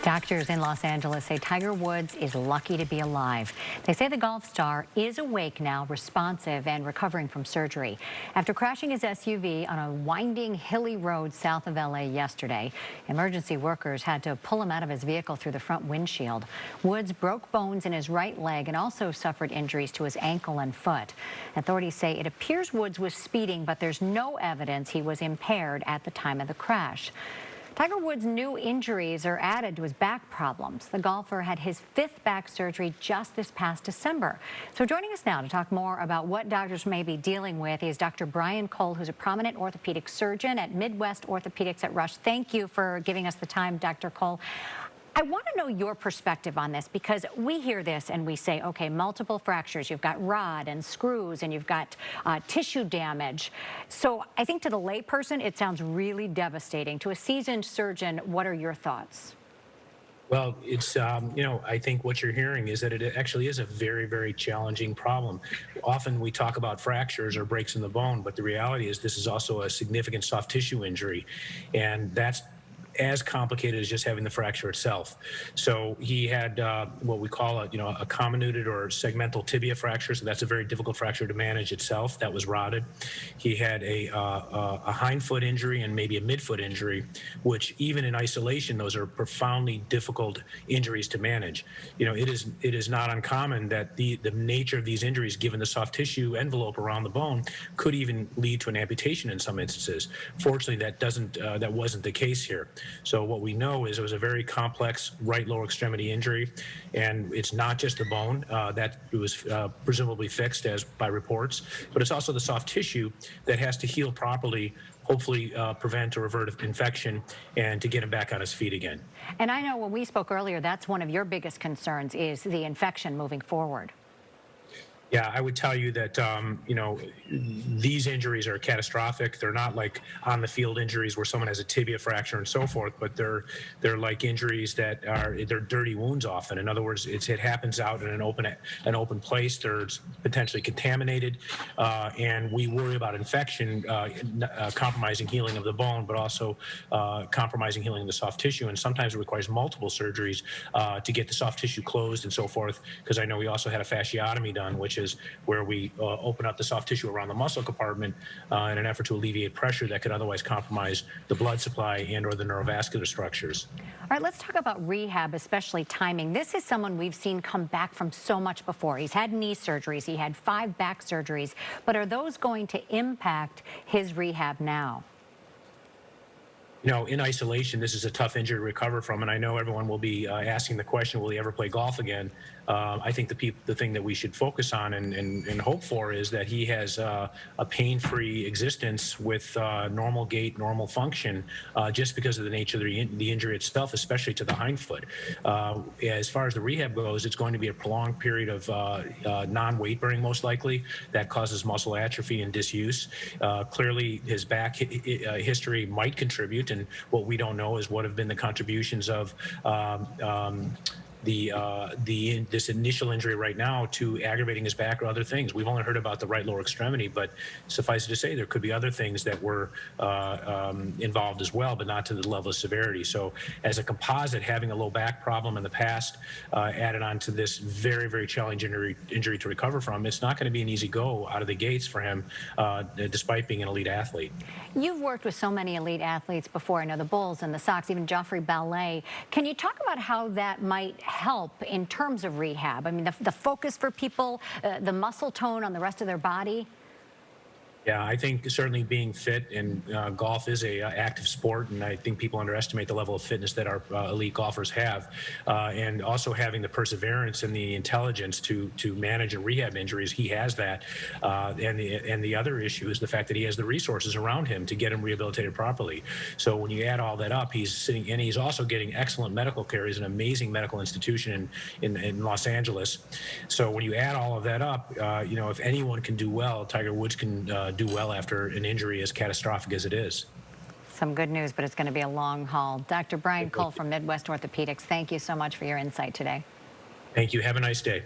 Doctors in Los Angeles say Tiger Woods is lucky to be alive. They say the golf star is awake now, responsive, and recovering from surgery. After crashing his SUV on a winding, hilly road south of LA yesterday, emergency workers had to pull him out of his vehicle through the front windshield. Woods broke bones in his right leg and also suffered injuries to his ankle and foot. Authorities say it appears Woods was speeding, but there's no evidence he was impaired at the time of the crash. Tiger Woods' new injuries are added to his back problems. The golfer had his 5th back surgery just this past December. So joining us now to talk more about what doctors may be dealing with is Dr. Brian Cole, who's a prominent orthopedic surgeon at Midwest Orthopaedics at Rush. Thank you for giving us the time, Dr. Cole. I want to know your perspective on this because we hear this and we say, okay, multiple fractures, you've got rod and screws and you've got tissue damage. So I think to the layperson, it sounds really devastating. To a seasoned surgeon, what are your thoughts? Well, it's, I think what you're hearing is that it actually is a very, very challenging problem. Often we talk about fractures or breaks in the bone, but the reality is this is also a significant soft tissue injury. And that's as complicated as just having the fracture itself. So he had what we call a comminuted or segmental tibia fracture. So that's a very difficult fracture to manage itself. That was rotted. He had a hindfoot injury and maybe a midfoot injury, which even in isolation, those are profoundly difficult injuries to manage. It is not uncommon that the nature of these injuries, given the soft tissue envelope around the bone, could even lead to an amputation in some instances. Fortunately, that wasn't the case here. So what we know is it was a very complex right lower extremity injury, and it's not just the bone that was presumably fixed as by reports, but it's also the soft tissue that has to heal properly, hopefully prevent or revert infection, and to get him back on his feet again. And I know when we spoke earlier, that's one of your biggest concerns is the infection moving forward. Yeah, I would tell you that, these injuries are catastrophic. They're not like on the field injuries where someone has a tibia fracture and so forth, but they're like injuries they're dirty wounds often. In other words, it happens out in an open place. They're potentially contaminated, and we worry about infection compromising healing of the bone, but also compromising healing of the soft tissue. And sometimes it requires multiple surgeries to get the soft tissue closed and so forth, because I know we also had a fasciotomy done, which is where we open up the soft tissue around the muscle compartment in an effort to alleviate pressure that could otherwise compromise the blood supply and or the neurovascular structures. All right, let's talk about rehab, especially timing. This is someone we've seen come back from so much before. He's had knee surgeries, he had 5 back surgeries, but are those going to impact his rehab now? In isolation, this is a tough injury to recover from, and I know everyone will be asking the question, will he ever play golf again? I think the thing that we should focus on and hope for is that he has a pain-free existence with normal gait, normal function, just because of the nature of the injury itself, especially to the hindfoot. As far as the rehab goes, it's going to be a prolonged period of non-weight bearing, most likely. That causes muscle atrophy and disuse. Clearly, his back history might contribute, and what we don't know is what have been the contributions of this initial injury right now to aggravating his back or other things. We've only heard about the right lower extremity, but suffice it to say there could be other things that were involved as well, but not to the level of severity. So as a composite, having a low back problem in the past added on to this very, very challenging injury to recover from, it's not going to be an easy go out of the gates for him, despite being an elite athlete. You've worked with so many elite athletes before. I know the Bulls and the Sox, even Joffrey Ballet. Can you talk about how that might help in terms of rehab? I mean, the focus for people, the muscle tone on the rest of their body? Yeah, I think certainly being fit, and golf is a active sport, and I think people underestimate the level of fitness that our elite golfers have, and also having the perseverance and the intelligence to manage and rehab injuries. He has that, and the other issue is the fact that he has the resources around him to get him rehabilitated properly. So when you add all that up, he's also getting excellent medical care. He's an amazing medical institution in Los Angeles. So when you add all of that up, if anyone can do well, Tiger Woods can do well after an injury as catastrophic as it is. Some good news, but it's going to be a long haul. Dr. Brian Cole from Midwest Orthopaedics, thank you so much for your insight today. Thank you. Have a nice day.